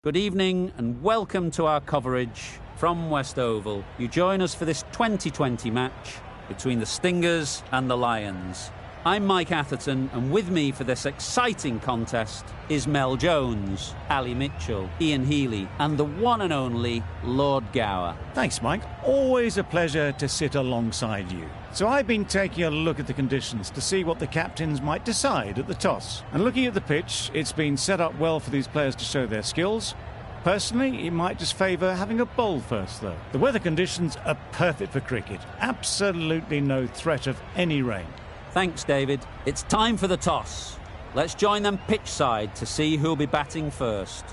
Good evening and welcome to our coverage from West Oval. You join us for this 2020 match between the Stingers and the Lions. I'm Mike Atherton, and with me for this exciting contest is Mel Jones, Ali Mitchell, Ian Healy and the one and only Lord Gower. Thanks, Mike. Always a pleasure to sit alongside you. So I've been taking a look at the conditions to see what the captains might decide at the toss. And looking at the pitch, it's been set up well for these players to show their skills. Personally, it might just favour having a bowl first, though. The weather conditions are perfect for cricket. Absolutely no threat of any rain. Thanks, David. It's time for the toss. Let's join them pitch side to see who'll be batting first.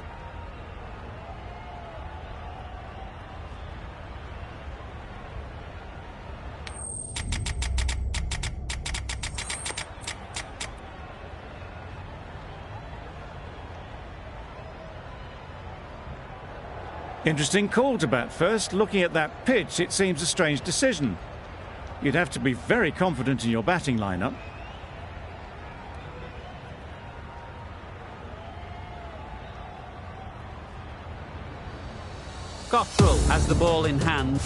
Interesting call to bat first. Looking at that pitch, it seems a strange decision. You'd have to be very confident in your batting lineup. Cottrell has the ball in hand.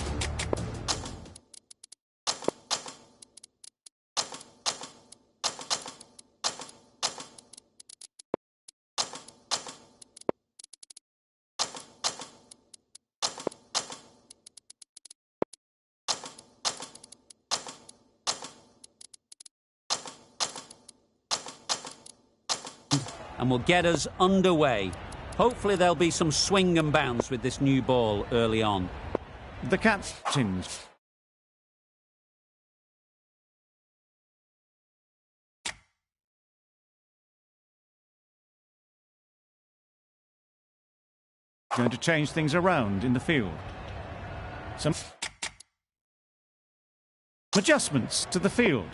And will get us underway. Hopefully there'll be some swing and bounce with this new ball early on. The captains. Going to change things around in the field. Some adjustments to the field.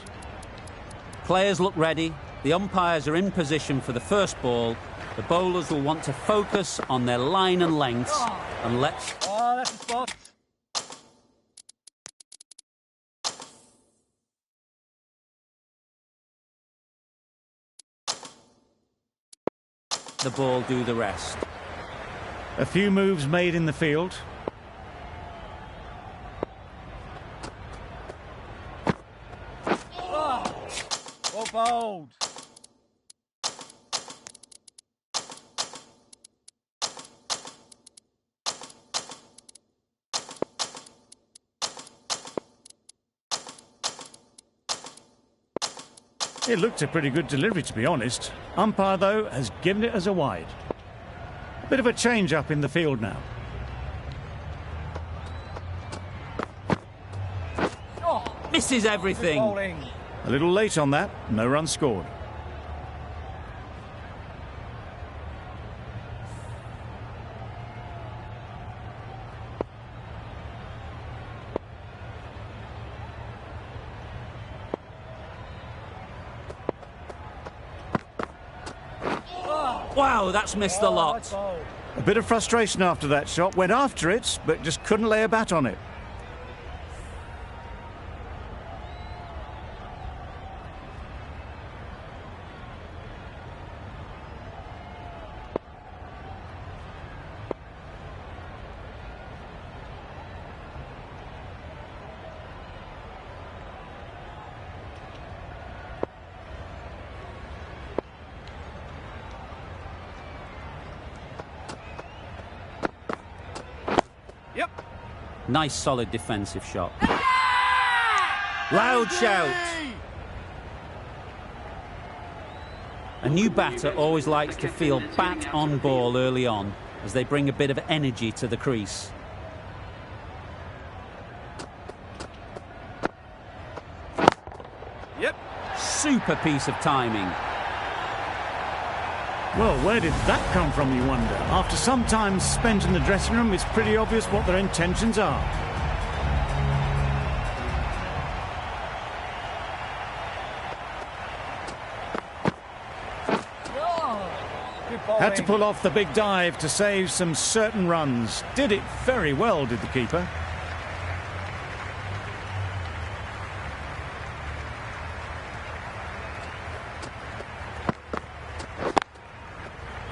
Players look ready. The umpires are in position for the first ball. The bowlers will want to focus on their line and lengths and let... Oh, that's a spot. the ball do the rest. A few moves made in the field. Oh, well bowled. It looked a pretty good delivery, to be honest. Umpire, though, has given it as a wide. A bit of a change-up in the field now. Oh, misses everything. bowling. A little late on that, no run scored. Wow, that's missed a lot. A bit of frustration after that shot. Went after it, but just couldn't lay a bat on it. Yep. Nice solid defensive shot. Loud shout. A new batter always likes to feel bat on ball early on as they bring a bit of energy to the crease. Yep. Super piece of timing. Well, where did that come from, you wonder? After some time spent in the dressing room, it's pretty obvious what their intentions are. Good bowling. Had to pull off the big dive to save some certain runs. Did it very well, did the keeper.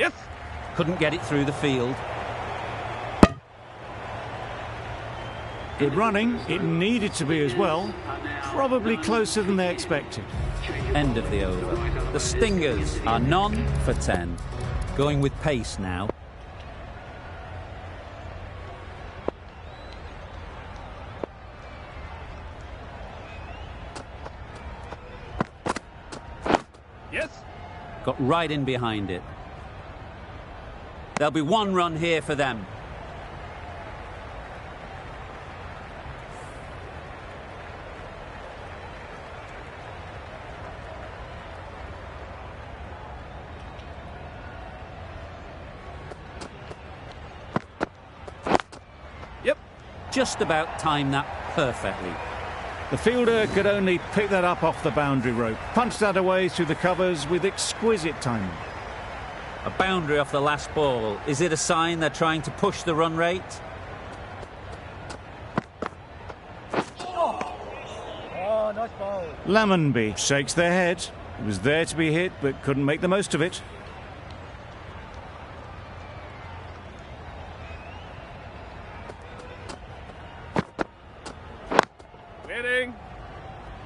Yes. Couldn't get it through the field. Good running. It needed to be as well. Probably closer than they expected. End of the over. The Stingers are none for 10. Going with pace now. Yes. Got right in behind it. There'll be one run here for them. Yep. Just about timed that perfectly. The fielder could only pick that up off the boundary rope. Punched that away through the covers with exquisite timing. A boundary off the last ball. Is it a sign they're trying to push the run rate? Oh, nice ball. Lamonby shakes their head. It was there to be hit, but couldn't make the most of it. Winning.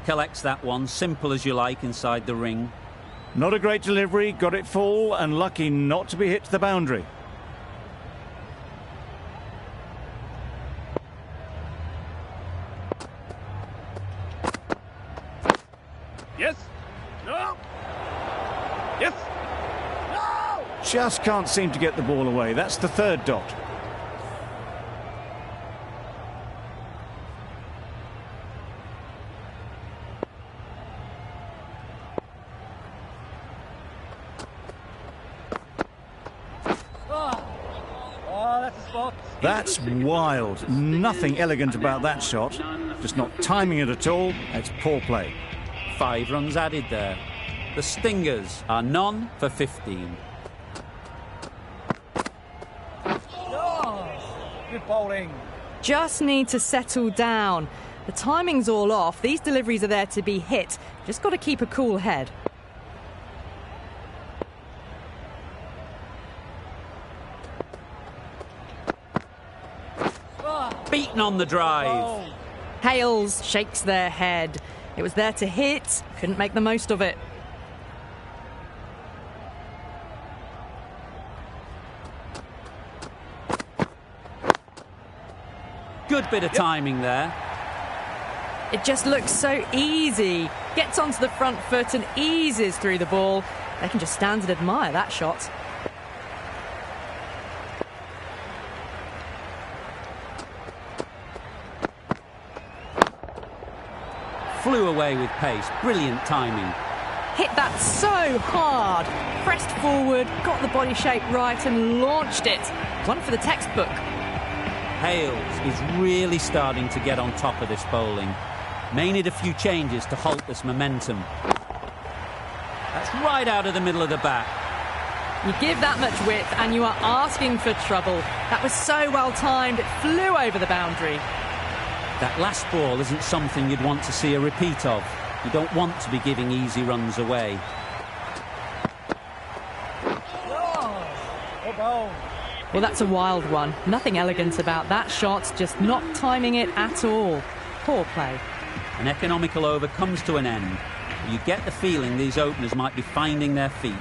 Collects that one, simple as you like, inside the ring. Not a great delivery, got it full and lucky not to be hit to the boundary. Yes. No. Yes. No. Just can't seem to get the ball away. That's the third dot. Oh, that's a spot. That's wild. Nothing elegant about that shot. Just not timing it at all. It's poor play. 5 runs added there. The Stingers are none for 15. Oh, good bowling. Just need to settle down. The timing's all off. These deliveries are there to be hit. Just got to keep a cool head. Beaten on the drive. Oh. Hales shakes their head. It was there to hit. Couldn't make the most of it. Good bit of timing there. It just looks so easy. Gets onto the front foot and eases through the ball. They can just stand and admire that shot. Flew away with pace. Brilliant timing. Hit that so hard. Pressed forward, got the body shape right and launched it. One for the textbook. Hales is really starting to get on top of this bowling. May need a few changes to halt this momentum. That's right out of the middle of the bat. You give that much width and you are asking for trouble. That was so well timed, it flew over the boundary. That last ball isn't something you'd want to see a repeat of. You don't want to be giving easy runs away. Oh, good ball. Well, that's a wild one. Nothing elegant about that shot, just not timing it at all. Poor play. An economical over comes to an end. You get the feeling these openers might be finding their feet.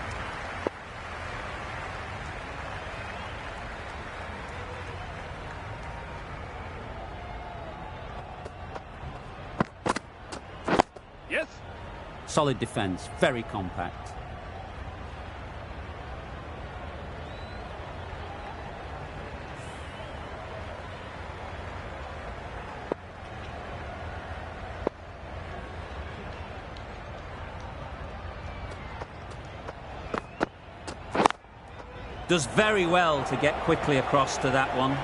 Yes. Solid defence, very compact. Does very well to get quickly across to that one.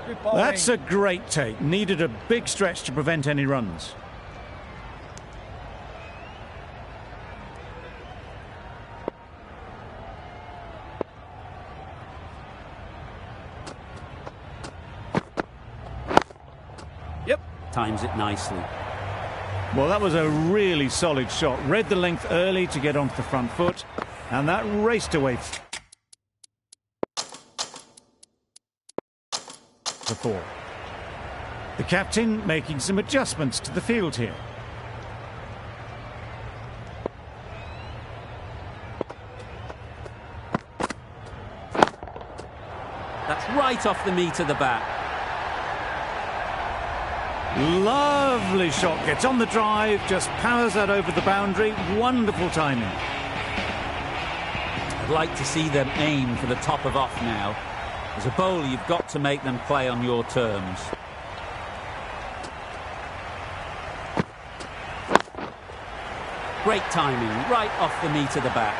Good bowling. That's a great take. Needed a big stretch to prevent any runs. Times it nicely. Well, that was a really solid shot. Read the length early to get onto the front foot, and that raced away for 4. The captain making some adjustments to the field here. That's right off the meat of the bat. Lovely shot, gets on the drive, just powers that over the boundary. Wonderful timing. I'd like to see them aim for the top of off now. As a bowler, you've got to make them play on your terms. Great timing, right off the meat of the bat.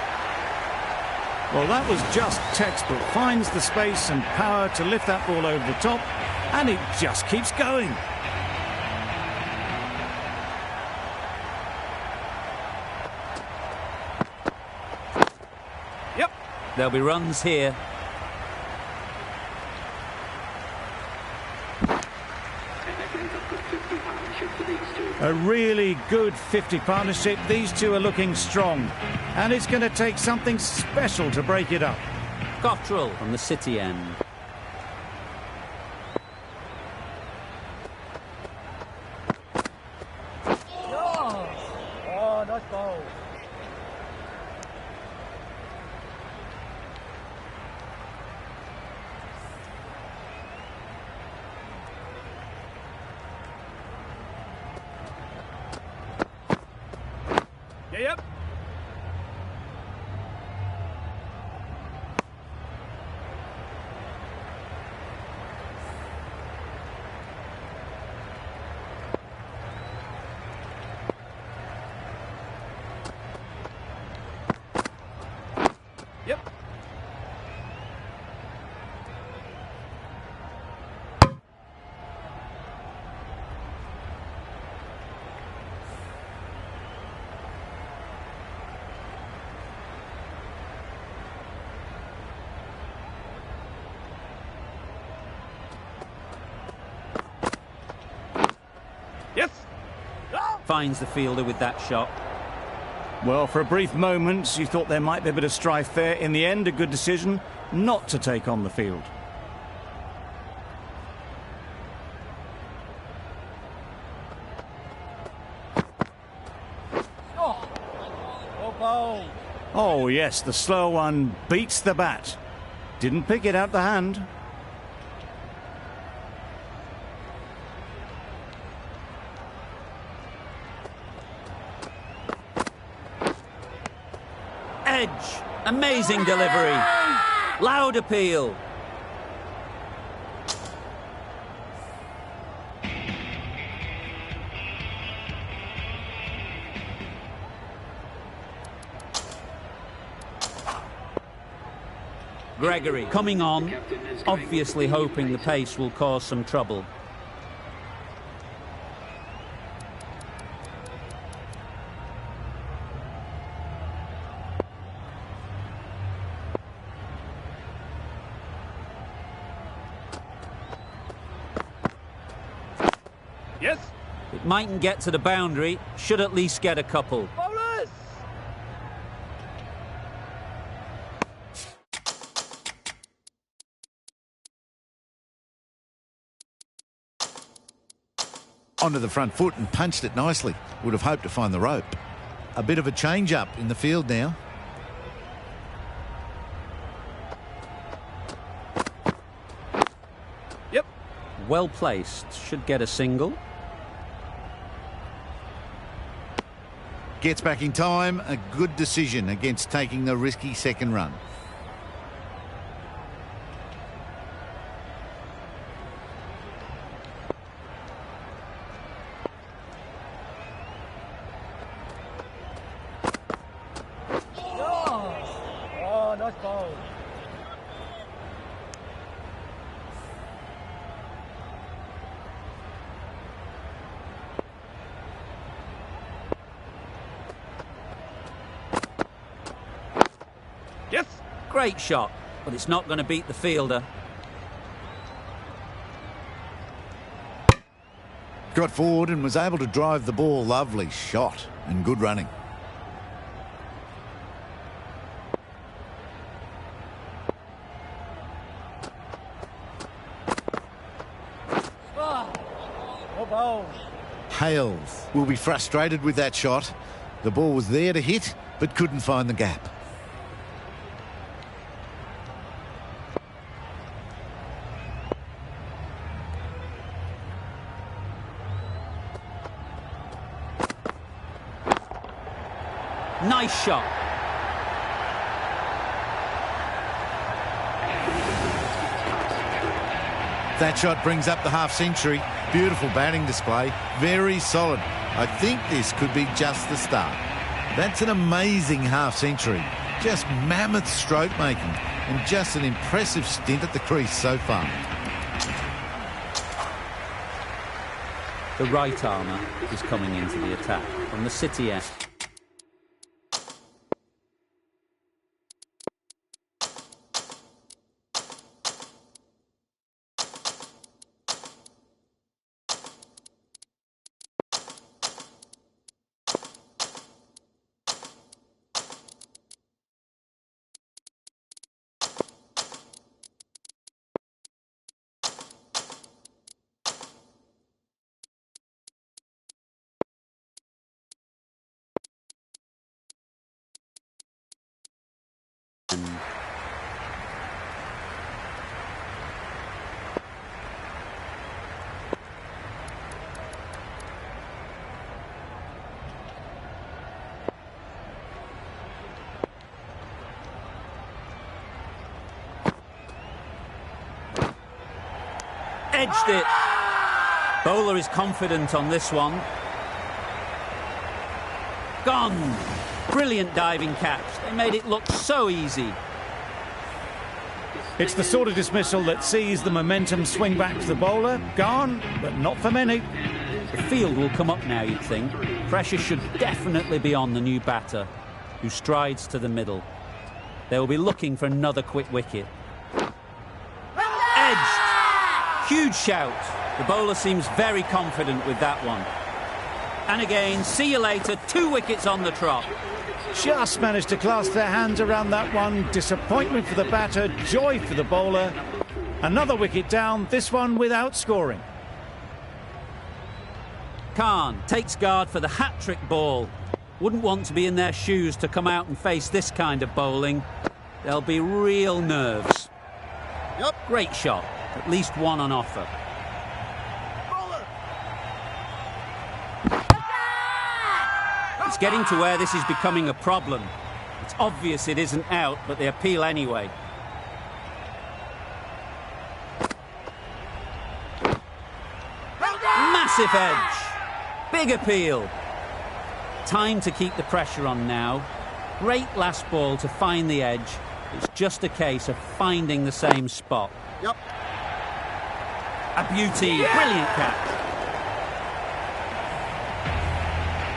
Well, that was just textbook. Finds the space and power to lift that ball over the top, and it just keeps going. Yep. There'll be runs here. A really good 50 partnership. These two are looking strong, and it's going to take something special to break it up. Cottrell from the City end. Oh, nice ball. Yep. Yep. Yes. Finds the fielder with that shot. Well, for a brief moment, you thought there might be a bit of strife there. In the end, a good decision not to take on the field. Oh, ball. Oh, yes, the slow one beats the bat. Didn't pick it out the hand. Edge. Amazing delivery. Loud appeal. Gregory coming on, obviously hoping the pace will cause some trouble. Yes. It mightn't get to the boundary, should at least get a couple. Bowlers. Onto the front foot and punched it nicely. Would have hoped to find the rope. A bit of a change-up in the field now. Yep. Well placed, should get a single. Gets back in time. A good decision against taking the risky second run. Oh, nice ball. Yes. Great shot, but it's not going to beat the fielder. Got forward and was able to drive the ball. Lovely shot and good running. No ball. Hales will be frustrated with that shot. The ball was there to hit, but couldn't find the gap. Nice shot. That shot brings up the half-century. Beautiful batting display. Very solid. I think this could be just the start. That's an amazing half-century. Just mammoth stroke making and just an impressive stint at the crease so far. The right armour is coming into the attack from the City end. Edged it. Bowler is confident on this one. Gone. Brilliant diving catch. They made it look so easy. It's the sort of dismissal that sees the momentum swing back to the bowler. Gone, but not for many. The field will come up now, you'd think. Pressure should definitely be on the new batter, who strides to the middle. They will be looking for another quick wicket. Edged. Huge shout. The bowler seems very confident with that one. And again, see you later, 2 wickets on the trot. Just managed to clasp their hands around that one. Disappointment for the batter, joy for the bowler. Another wicket down, this one without scoring. Khan takes guard for the hat-trick ball. Wouldn't want to be in their shoes to come out and face this kind of bowling. There'll be real nerves. Yep. Great shot. At least one on offer. It's getting to where this is becoming a problem. It's obvious it isn't out, but they appeal anyway. Massive edge. Big appeal. Time to keep the pressure on now. Great last ball to find the edge. It's just a case of finding the same spot. Yep. A beauty. Brilliant catch.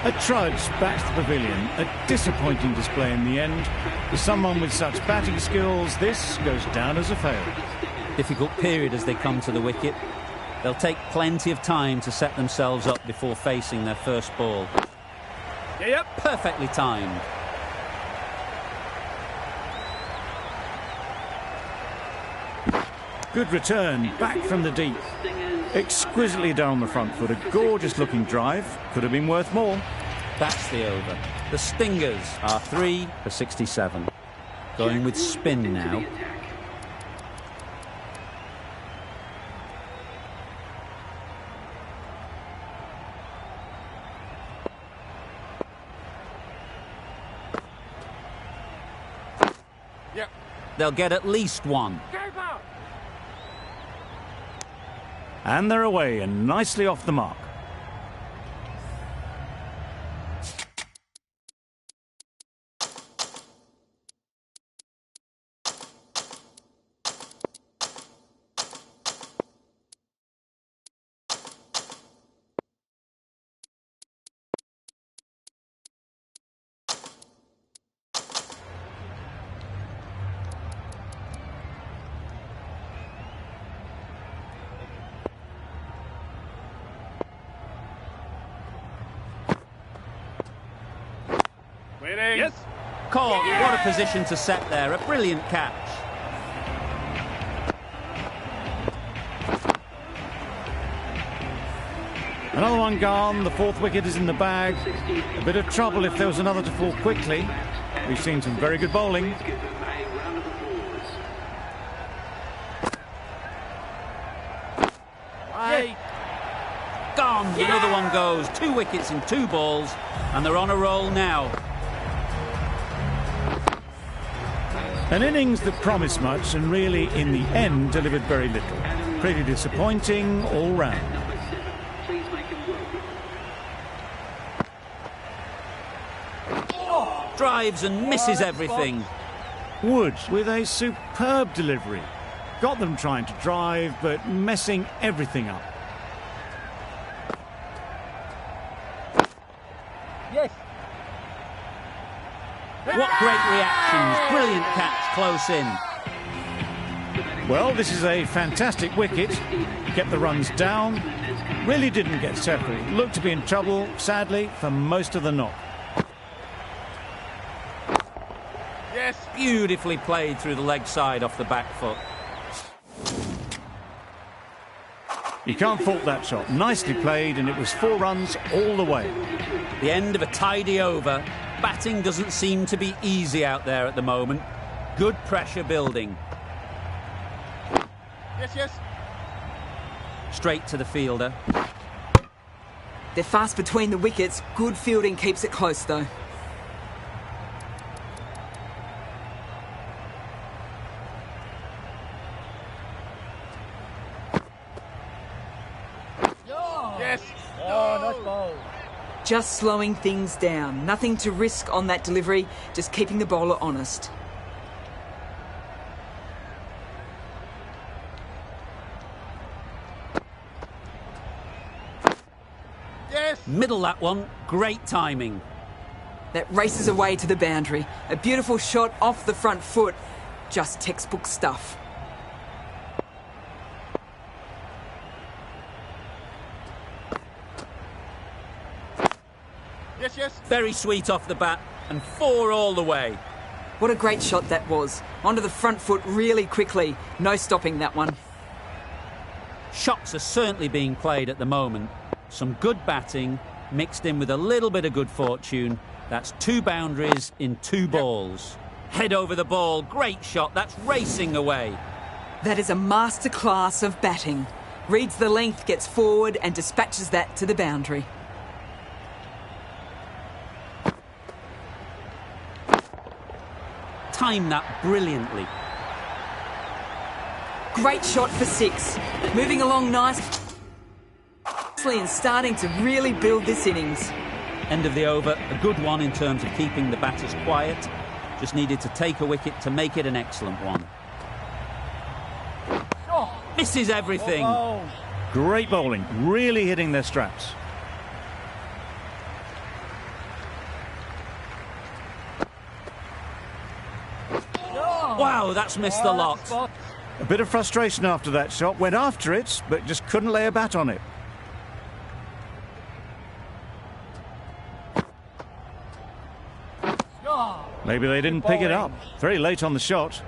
A trudge back to the pavilion. A disappointing display in the end. For someone with such batting skills, this goes down as a fail. Difficult period as they come to the wicket. They'll take plenty of time to set themselves up before facing their first ball. Yep. Perfectly timed. Good return, back from the deep. Exquisitely done on the front foot. A gorgeous looking drive. Could have been worth more. That's the over. The Stingers are 3 for 67. Going with spin now. Yep. They'll get at least one. And they're away and nicely off the mark. Waiting. Yes. Caught. What a position to set there. A brilliant catch. Another one gone. The fourth wicket is in the bag. A bit of trouble if there was another to fall quickly. We've seen some very good bowling. Right. Gone. Another one goes. 2 wickets in 2 balls. And they're on a roll now. An innings that promised much and really, in the end, delivered very little. Pretty disappointing all round. Drives and misses everything. Wood with a superb delivery. Got them trying to drive, but messing everything up. Yes. What great reactions. Brilliant catch close in. Well, this is a fantastic wicket. Kept the runs down. Really didn't get settled. Looked to be in trouble, sadly, for most of the knock. Yes. Beautifully played through the leg side off the back foot. You can't fault that shot. Nicely played, and it was 4 runs all the way. The end of a tidy over. Batting doesn't seem to be easy out there at the moment. Good pressure building. Yes, yes. Straight to the fielder. They're fast between the wickets. Good fielding keeps it close, though. Yes. Oh, nice ball. Just slowing things down. Nothing to risk on that delivery. Just keeping the bowler honest. Yes. Middle that one. Great timing. That races away to the boundary. A beautiful shot off the front foot. Just textbook stuff. Yes, yes. Very sweet off the bat. And 4 all the way. What a great shot that was. Onto the front foot really quickly. No stopping that one. Shots are certainly being played at the moment. Some good batting mixed in with a little bit of good fortune. That's 2 boundaries in 2 balls. Head over the ball. Great shot. That's racing away. That is a masterclass of batting. Reads the length, gets forward and dispatches that to the boundary. Timed that brilliantly. Great shot for 6. Moving along nicely and starting to really build this innings. End of the over. A good one in terms of keeping the batters quiet. Just needed to take a wicket to make it an excellent one. Misses everything. Oh. Great bowling. Really hitting their straps. Wow, that's missed the lot. Spot. A bit of frustration after that shot. Went after it, but just couldn't lay a bat on it. Maybe they didn't pick it up. Very late on the shot.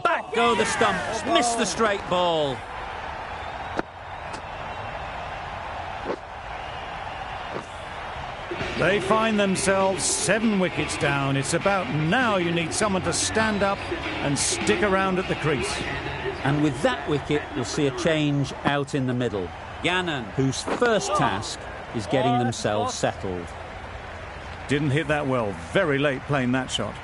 Back go the stumps. Missed the straight ball. They find themselves 7 wickets down. It's about now you need someone to stand up and stick around at the crease. And with that wicket, we'll see a change out in the middle. Gannon, whose first task is getting themselves settled. Didn't hit that well. Very late playing that shot.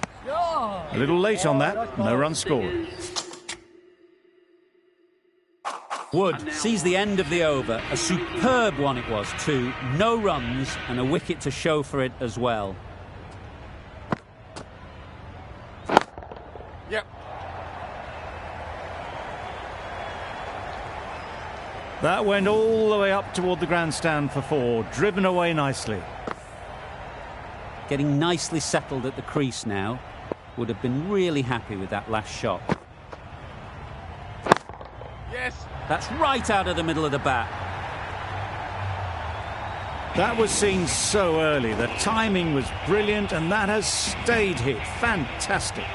A little late on that. No run scored. Wood sees the end of the over. A superb one it was too. No runs and a wicket to show for it as well. Yep. That went all the way up toward the grandstand for 4. Driven away nicely. Getting nicely settled at the crease now. Would have been really happy with that last shot. Yes. That's right out of the middle of the bat. That was seen so early. The timing was brilliant, and that has stayed hit. Fantastic.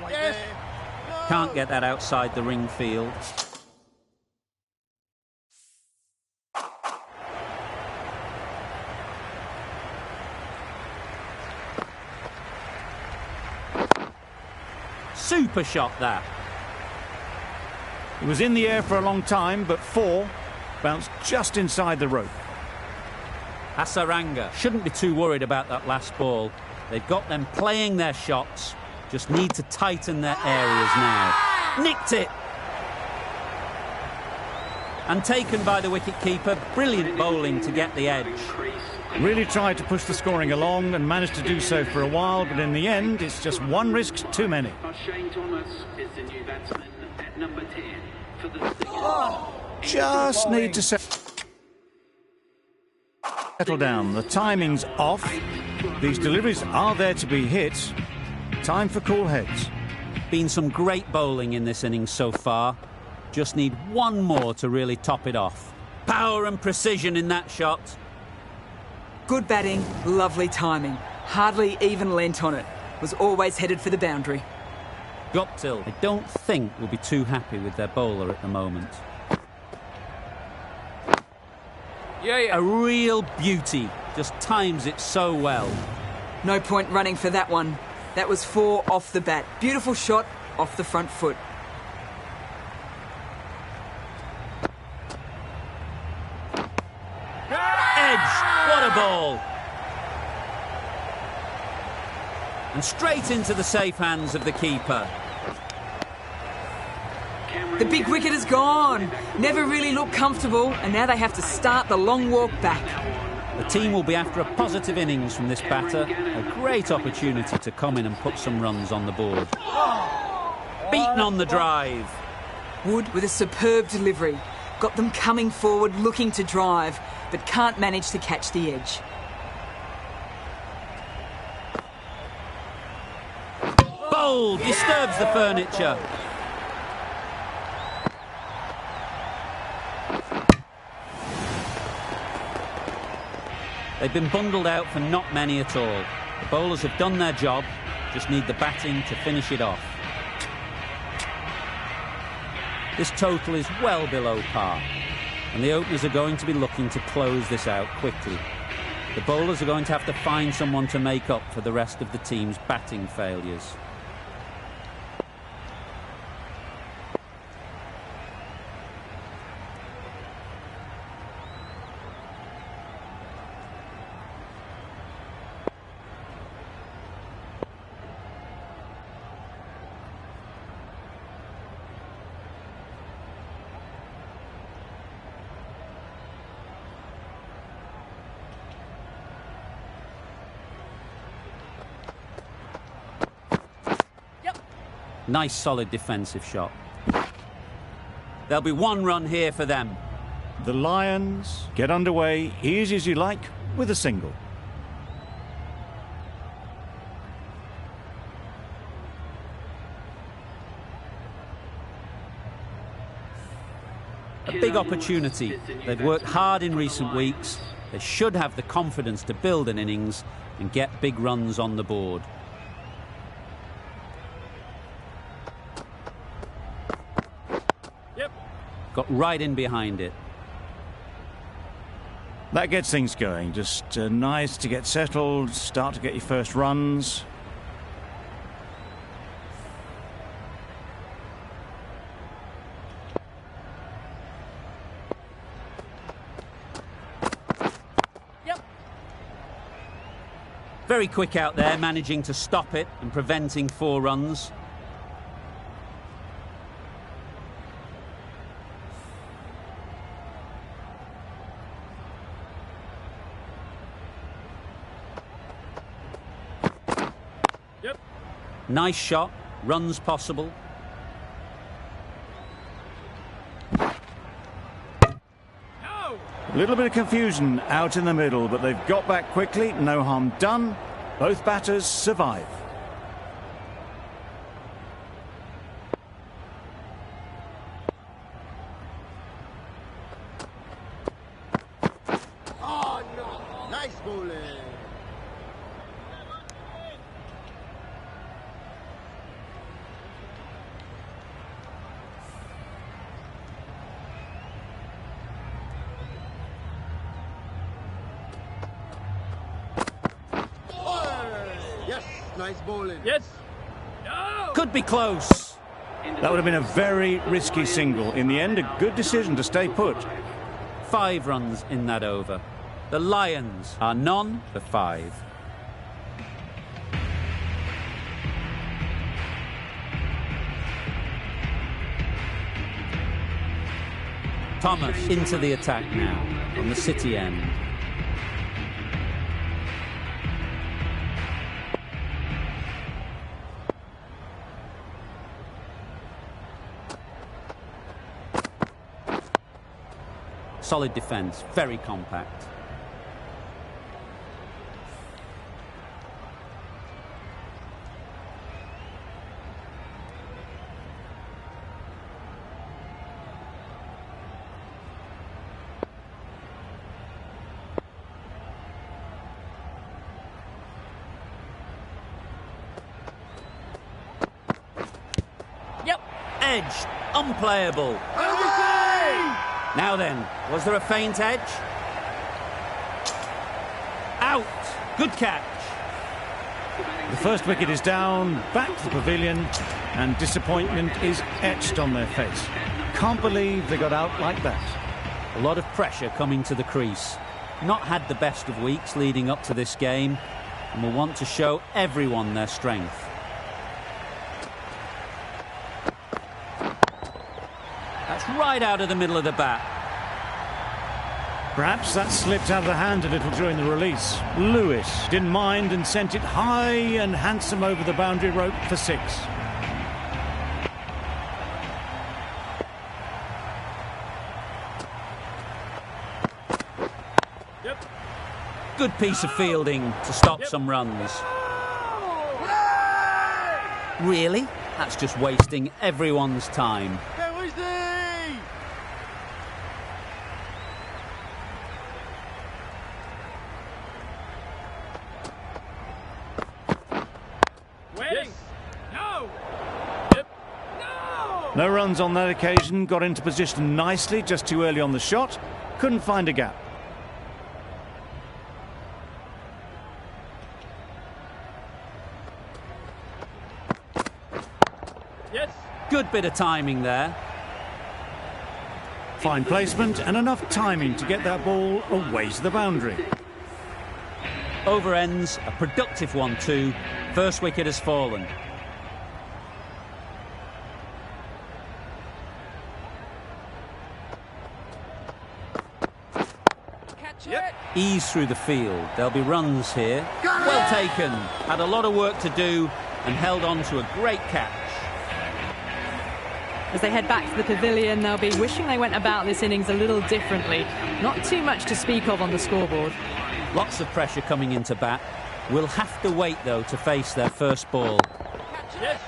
Yes. No. Can't get that outside the ring field. Super shot that. It was in the air for a long time, but 4 bounced just inside the rope. Hasaranga shouldn't be too worried about that last ball. They've got them playing their shots. Just need to tighten their areas now. Nicked it! And taken by the wicket-keeper. Brilliant bowling to get the edge. Really tried to push the scoring along and managed to do so for a while, but in the end, it's just one risk too many. Shane Thomas is the new batsman at number 10 for the Stingers. Just need to settle down. The timing's off. These deliveries are there to be hit. Time for cool heads. Been some great bowling in this innings so far. Just need one more to really top it off. Power and precision in that shot. Good batting, lovely timing. Hardly even leant on it. Was always headed for the boundary. Guptill, I don't think will be too happy with their bowler at the moment. Yeah. A real beauty. Just times it so well. No point running for that one. That was 4 off the bat. Beautiful shot off the front foot. Edge. What a ball. And straight into the safe hands of the keeper. The big wicket is gone. Never really looked comfortable, and now they have to start the long walk back. The team will be after a positive innings from this batter. A great opportunity to come in and put some runs on the board. Beaten on the drive. Wood with a superb delivery. Got them coming forward, looking to drive, but can't manage to catch the edge. Bold, disturbs the furniture. They've been bundled out for not many at all. The bowlers have done their job, just need the batting to finish it off. This total is well below par, and the openers are going to be looking to close this out quickly. The bowlers are going to have to find someone to make up for the rest of the team's batting failures. Nice solid defensive shot. There'll be one run here for them. The Lions get underway easy as you like with a single. A big opportunity. They've worked hard in recent weeks. They should have the confidence to build an innings and get big runs on the board. Got right in behind it. That gets things going. Just nice to get settled, start to get your first runs. Very quick out there, managing to stop it and preventing 4 runs. Nice shot, runs possible. A little bit of confusion out in the middle, but they've got back quickly. No harm done. Both batters survive. Oh, no. Nice bowling. Yes, nice bowling. Yes. Could be close. That would have been a very risky single. In the end, a good decision to stay put. 5 runs in that over. The Lions are none for 5. Thomas into the attack now on the City end. Solid defence, very compact. Yep, edge, unplayable. Now then, was there a feint edge? Out! Good catch. The first wicket is down, back to the pavilion, and disappointment is etched on their face. Can't believe they got out like that. A lot of pressure coming to the crease. Not had the best of weeks leading up to this game, and will want to show everyone their strength. That's right out of the middle of the bat. Perhaps that slipped out of the hand a little during the release. Lewis didn't mind and sent it high and handsome over the boundary rope for 6. Good piece of fielding to stop some runs. Really? That's just wasting everyone's time. No runs on that occasion, got into position nicely, just too early on the shot, couldn't find a gap. Yes. Good bit of timing there. Fine placement and enough timing to get that ball away to the boundary. Over ends, a productive 1-2. First wicket has fallen. Ease through the field. There'll be runs here. Well taken. Had a lot of work to do and held on to a great catch. As they head back to the pavilion, they'll be wishing they went about this innings a little differently. Not too much to speak of on the scoreboard. Lots of pressure coming into bat. Will have to wait, though, to face their first ball. Yes.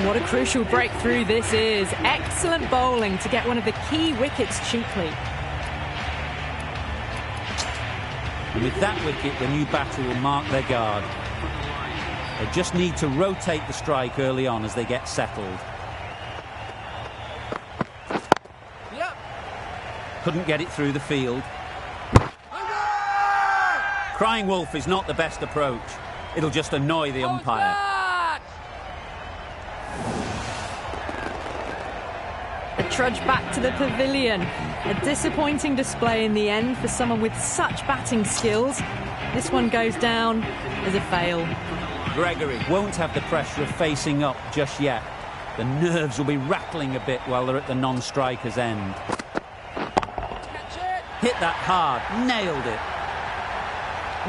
What a crucial breakthrough this is. Excellent bowling to get one of the key wickets cheaply. And with that wicket, the new batter will mark their guard. They just need to rotate the strike early on as they get settled. Yep. Couldn't get it through the field. Crying wolf is not the best approach. It'll just annoy the umpire. A trudge back to the pavilion. A disappointing display in the end for someone with such batting skills. This one goes down as a fail. Gregory won't have the pressure of facing up just yet. The nerves will be rattling a bit while they're at the non-striker's end. Hit that hard, nailed it.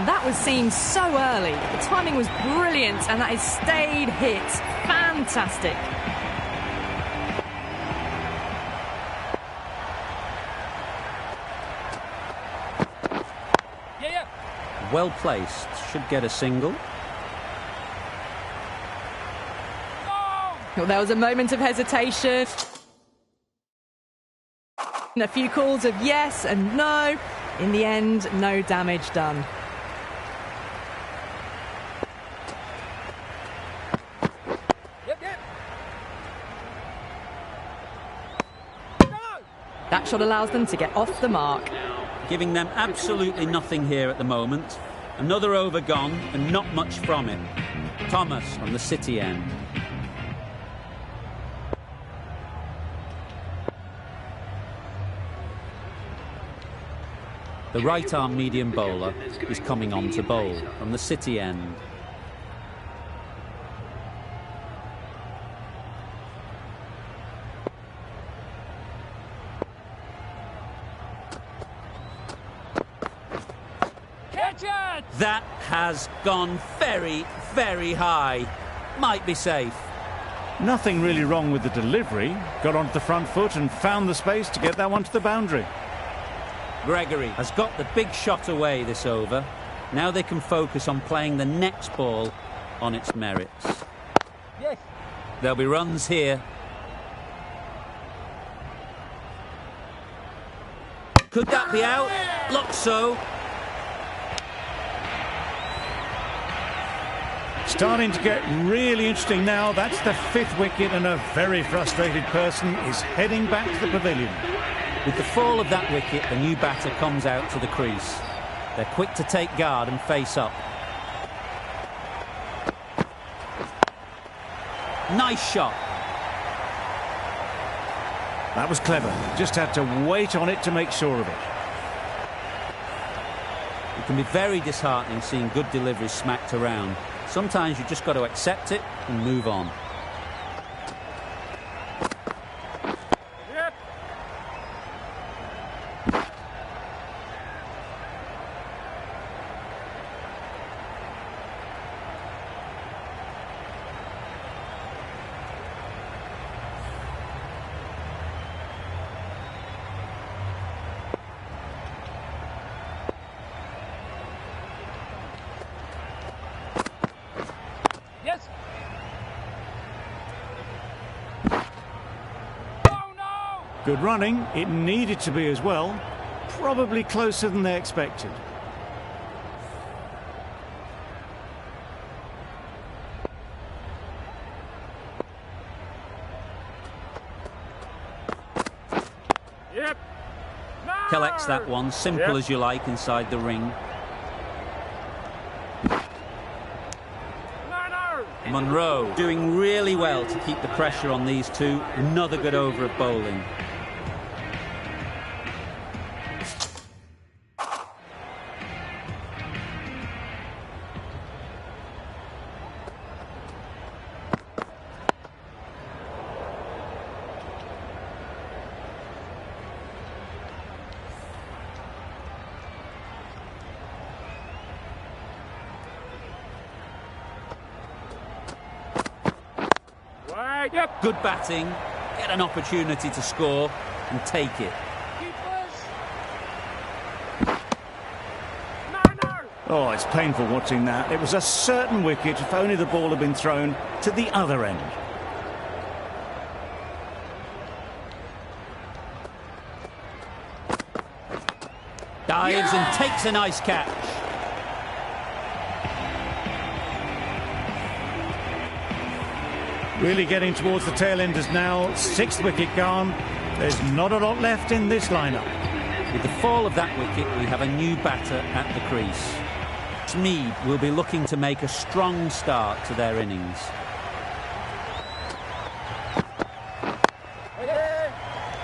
That was seen so early. The timing was brilliant, and that is stayed hit. Fantastic. Well placed, should get a single. Well, there was a moment of hesitation. A few calls of yes and no. In the end, no damage done. That shot allows them to get off the mark. Giving them absolutely nothing here at the moment. Another over gone and not much from it. Thomas on the City end. The right-arm medium bowler is coming on to bowl from the City end. That has gone very, very high. Might be safe. Nothing really wrong with the delivery. Got onto the front foot and found the space to get that one to the boundary. Gregory has got the big shot away this over. Now they can focus on playing the next ball on its merits. Yes. There'll be runs here. Could that be out? Looks so. Starting to get really interesting now. That's the 5th wicket, and a very frustrated person is heading back to the pavilion. With the fall of that wicket, the new batter comes out to the crease. They're quick to take guard and face up. Nice shot. That was clever. Just had to wait on it to make sure of it. It can be very disheartening seeing good deliveries smacked around. Sometimes you've just got to accept it and move on. Good running. It needed to be as well. Probably closer than they expected. Collects that one, simple as you like, inside the ring. Monroe doing really well to keep the pressure on these two. Another good over of bowling. Good batting, get an opportunity to score and take it. Oh, it's painful watching that. It was a certain wicket if only the ball had been thrown to the other end. Dives and takes a nice catch. Really getting towards the tail enders now. 6th wicket gone. There's not a lot left in this lineup. With the fall of that wicket, we have a new batter at the crease. Smeed will be looking to make a strong start to their innings.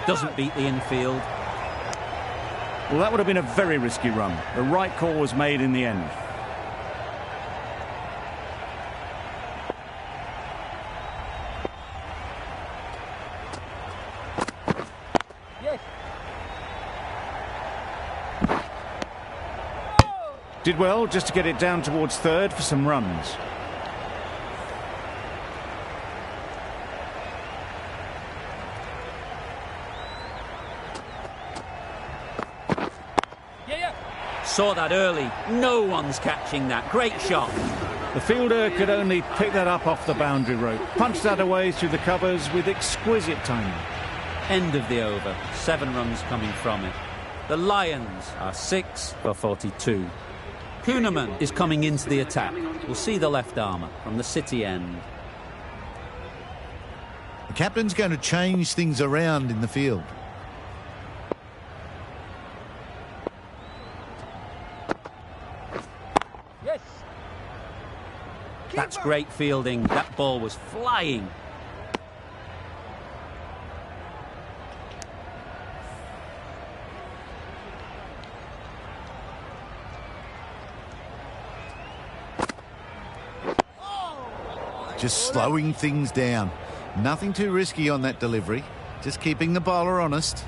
Doesn't beat the infield. Well, that would have been a very risky run. The right call was made in the end. Did well just to get it down towards third for some runs. Saw that early. No one's catching that. Great shot. The fielder could only pick that up off the boundary rope. Punched that away through the covers with exquisite timing. End of the over. 7 runs coming from it. The Lions are 6 for 42. Kuhnemann is coming into the attack. We'll see the left armour from the City end. The captain's going to change things around in the field. That's great fielding. That ball was flying. Just slowing things down. Nothing too risky on that delivery. Just keeping the bowler honest.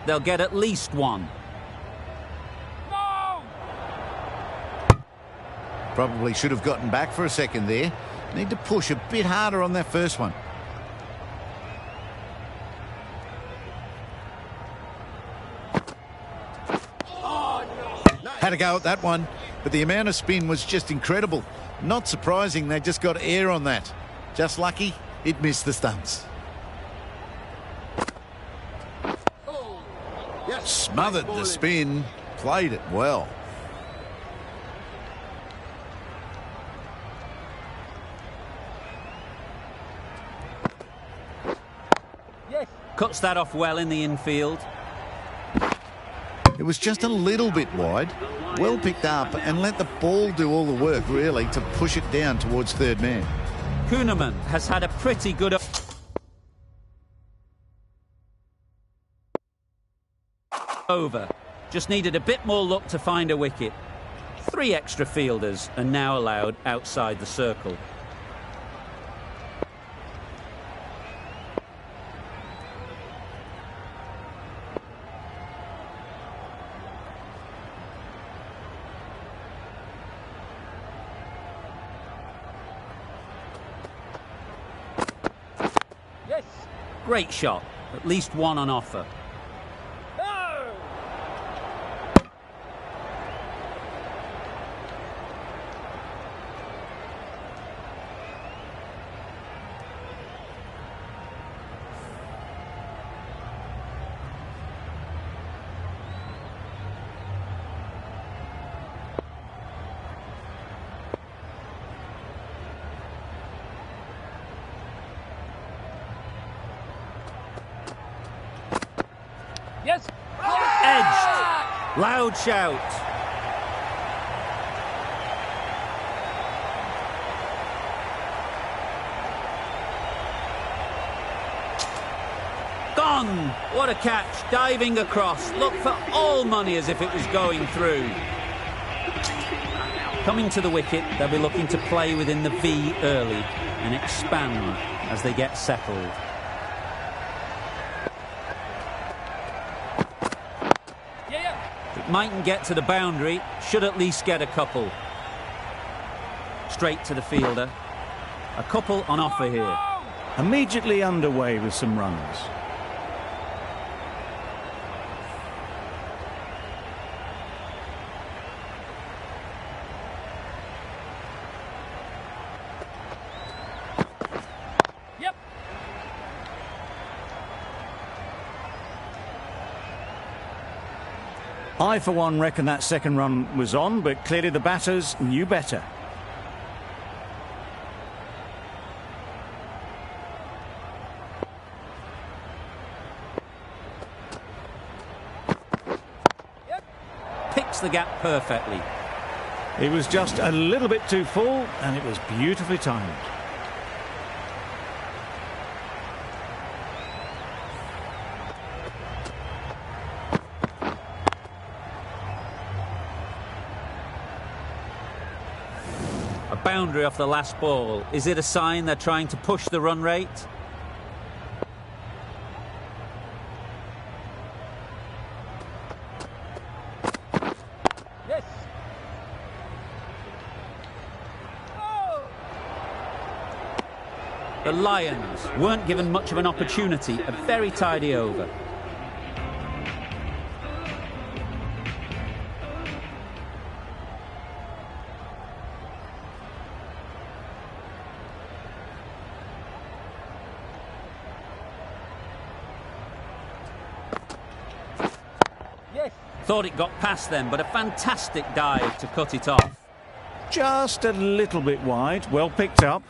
They'll get at least 1. Probably should have gotten back for a second there. Need to push a bit harder on that first one. Had a go at that one, but the amount of spin was just incredible. Not surprising they just got air on that. Just lucky it missed the stumps. Smothered the spin, played it well. Cuts that off well in the infield. It was just a little bit wide. Well picked up and let the ball do all the work, really, to push it down towards third man. Kuhnemann has had a pretty good over. Just needed a bit more luck to find a wicket. 3 extra fielders are now allowed outside the circle. Great shot. At least 1 on offer. Edged. Loud shout. Gone. What a catch. Diving across. Looked for all money as if it was going through. Coming to the wicket, they'll be looking to play within the V early and expand as they get settled. Mightn't get to the boundary, should at least get a couple. Straight to the fielder. A couple on offer here. Immediately underway with some runs. I, for one, reckon that second run was on, but clearly the batters knew better. Picks the gap perfectly. It was just a little bit too full, and it was beautifully timed. Boundary off the last ball. Is it a sign they're trying to push the run rate? The Lions weren't given much of an opportunity. A very tidy over. Thought it got past them, but a fantastic dive to cut it off. Just a little bit wide, well picked up.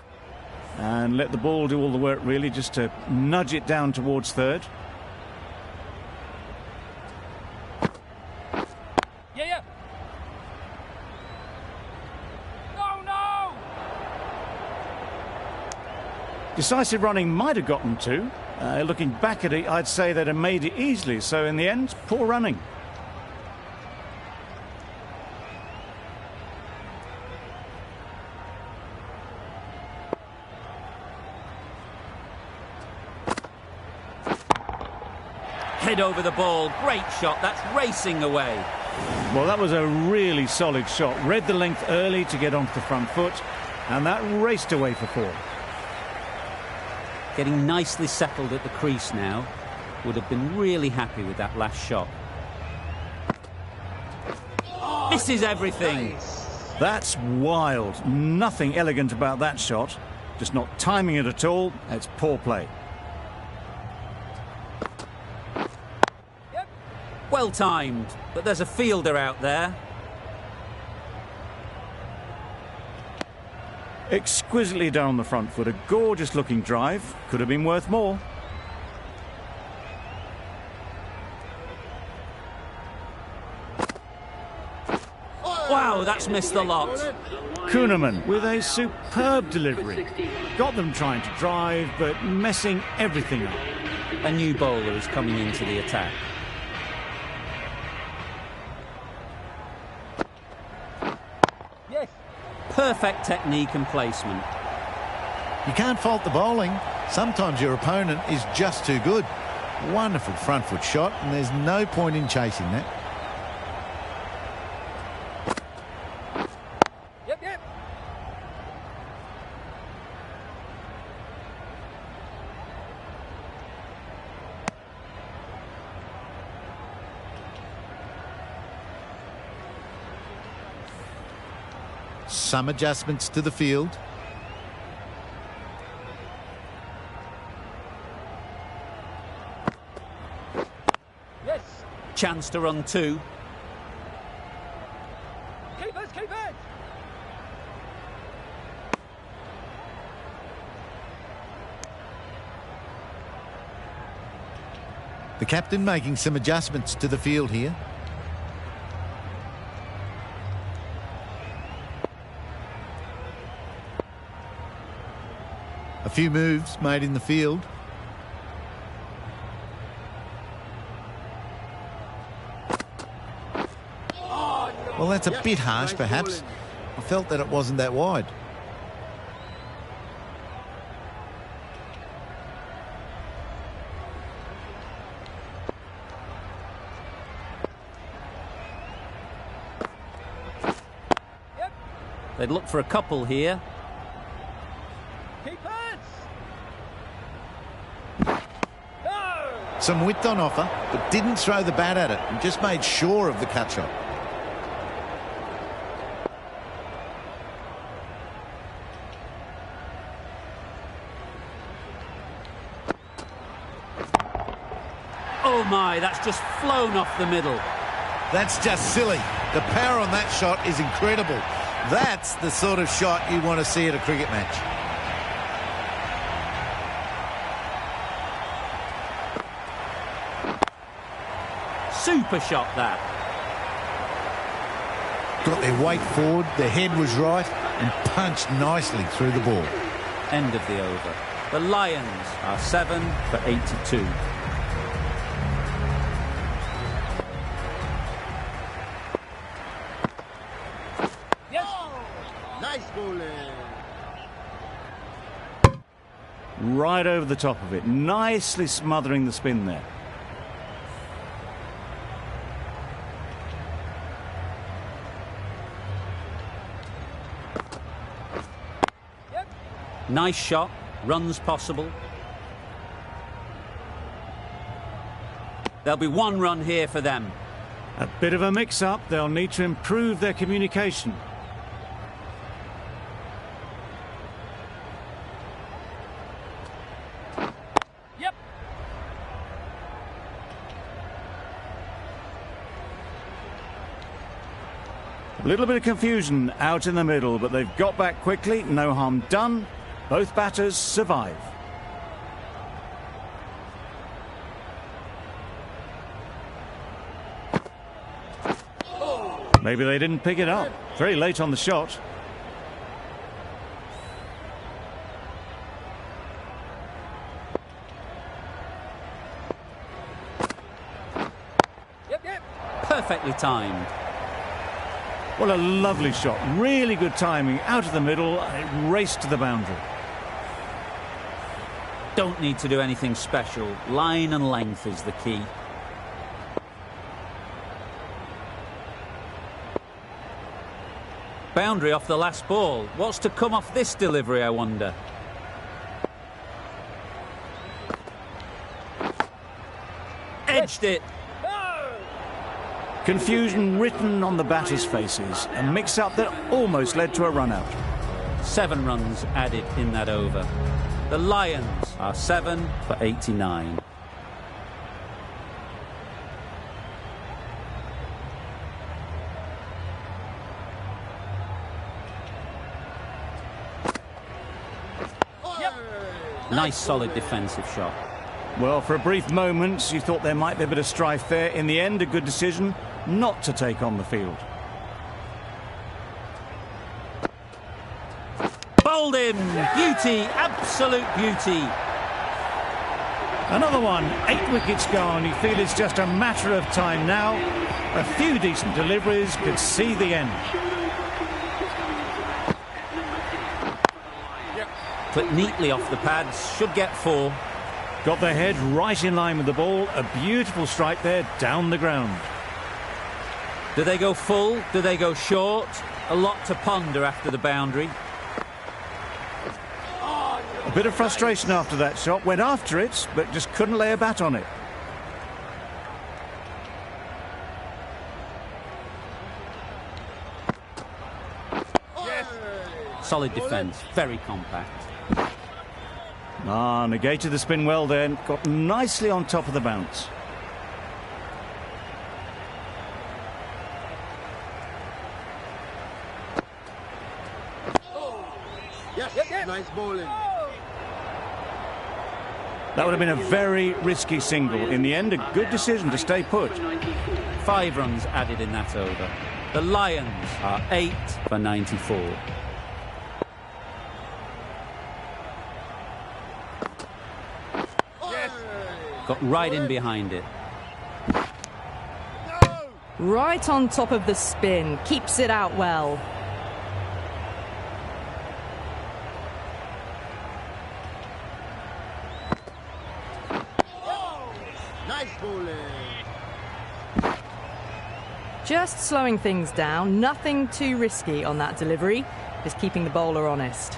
And let the ball do all the work, really, just to nudge it down towards third. Yeah. No! Decisive running might have gotten two. Looking back at it, I'd say they'd have made it easily. So in the end, poor running. Head over the ball. Great shot. That's racing away. Well, that was a really solid shot. Read the length early to get onto the front foot, and that raced away for four. Getting nicely settled at the crease now. Would have been really happy with that last shot. Misses everything. That's wild. Nothing elegant about that shot. Just not timing it at all. It's poor play. Well timed, but there's a fielder out there. Exquisitely down the front foot. A gorgeous looking drive. Could have been worth more. Wow, that's missed the lot. Kuhneman with a superb delivery. Got them trying to drive, but messing everything up. A new bowler is coming into the attack. Perfect technique and placement. You can't fault the bowling. Sometimes your opponent is just too good. Wonderful front foot shot, and there's no point in chasing that. Yep. Some adjustments to the field. Yes. Chance to run two. Keep it. The captain making some adjustments to the field here. A few moves made in the field. Well, that's a bit harsh, perhaps. I felt that it wasn't that wide. They'd look for a couple here. Some width on offer, but didn't throw the bat at it and just made sure of the cut shot. Oh my, that's just flown off the middle. That's just silly. The power on that shot is incredible. That's the sort of shot you want to see at a cricket match. Super shot that. Got their weight forward, their head was right, and punched nicely through the ball. End of the over. The Lions are 7 for 82. Yes. Nice bowling. Right over the top of it. Nicely smothering the spin there. Nice shot. Runs possible. There'll be 1 run here for them. A bit of a mix-up. They'll need to improve their communication. Yep. A little bit of confusion out in the middle, but they've got back quickly. No harm done. Both batters survive. Maybe they didn't pick it up. Very late on the shot. Yep. Perfectly timed. What a lovely shot. Really good timing. Out of the middle, and it raced to the boundary. Don't need to do anything special. Line and length is the key. Boundary off the last ball. What's to come off this delivery, I wonder? Edged it. Confusion written on the batters' faces. A mix-up that almost led to a run-out. 7 runs added in that over. The Lions are 7 for 89. Nice solid defensive shot. Well, for a brief moment, you thought there might be a bit of strife there. In the end, a good decision not to take on the field. Bowled in. Beauty. Absolute beauty. Another one. 8 wickets gone. You feel it's just a matter of time now. A few decent deliveries could see the end. Clipped neatly off the pads. Should get 4. Got their head right in line with the ball. A beautiful strike there down the ground. Do they go full? Do they go short? A lot to ponder after the boundary. A bit of frustration after that shot. Went after it, but just couldn't lay a bat on it. Solid defence. Very compact. Negated the spin well then. Got nicely on top of the bounce. Yes, nice bowling. That would have been a very risky single. In the end, a good decision to stay put. 5 runs added in that over. The Lions are 8 for 94. Got right in behind it. Right on top of the spin. Keeps it out well. Nice bowling. Just slowing things down. Nothing too risky on that delivery. Just keeping the bowler honest.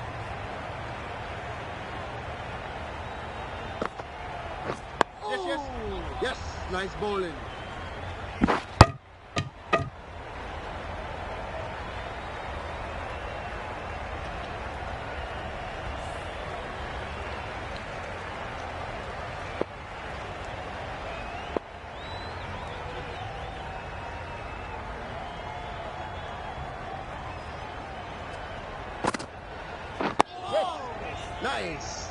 Yes, nice bowling. Nice.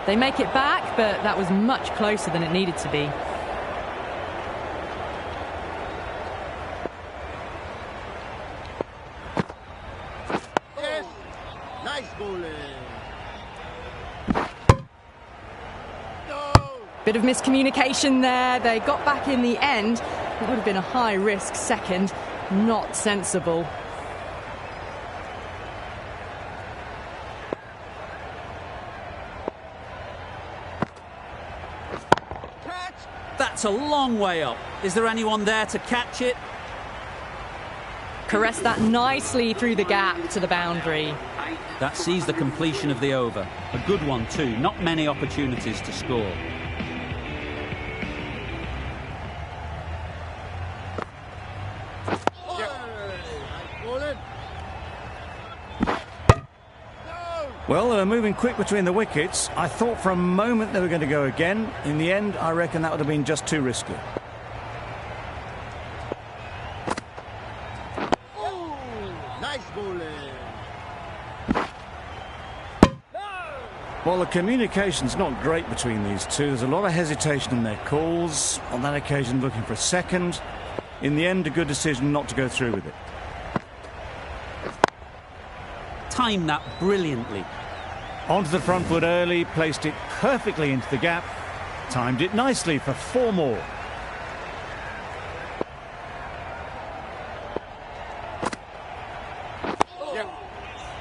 They make it back, but that was much closer than it needed to be. Yes, nice bowling. Bit of miscommunication there. They got back in the end. It would have been a high-risk second. Not sensible. That's a long way up. Is there anyone there to catch it? Caressed that nicely through the gap to the boundary. That sees the completion of the over. A good one too, not many opportunities to score. Well, they were moving quick between the wickets. I thought for a moment they were going to go again. In the end, I reckon that would have been just too risky. Nice bowling. Well, the communication's not great between these two. There's a lot of hesitation in their calls. On that occasion, looking for a second. In the end, a good decision not to go through with it. Timed that brilliantly. Onto the front foot early, placed it perfectly into the gap. Timed it nicely for 4 more.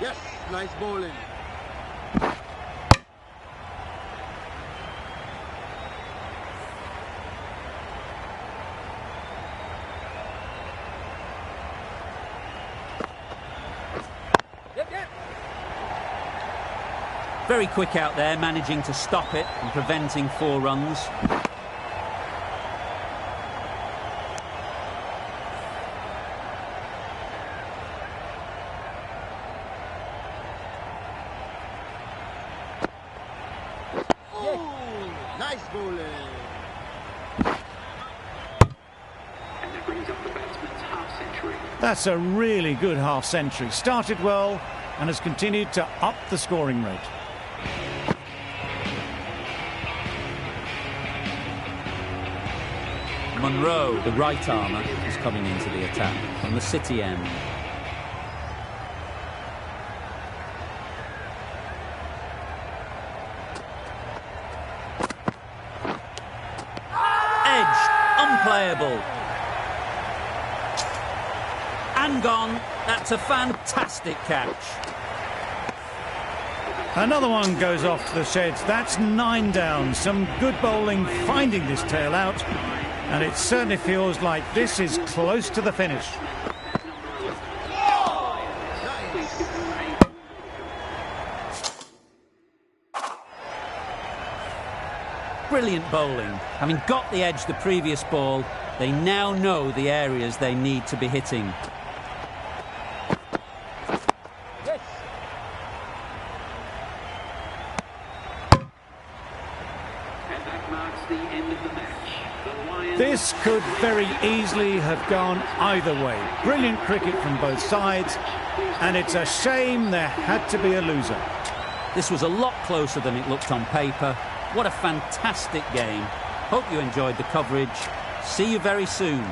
Yes, nice bowling. Very quick out there, managing to stop it and preventing 4 runs. Nice bowling. And that brings up the batsman's half century. That's a really good half century. Started well and has continued to up the scoring rate. Monroe, the right armour, is coming into the attack from the City end. Edged, unplayable. And gone. That's a fantastic catch. Another one goes off to the sheds. That's 9 down. Some good bowling finding this tail out. And it certainly feels like this is close to the finish. Brilliant bowling. Having got the edge the previous ball, they now know the areas they need to be hitting. This could very easily have gone either way. Brilliant cricket from both sides, and it's a shame there had to be a loser. This was a lot closer than it looked on paper. What a fantastic game. Hope you enjoyed the coverage. See you very soon.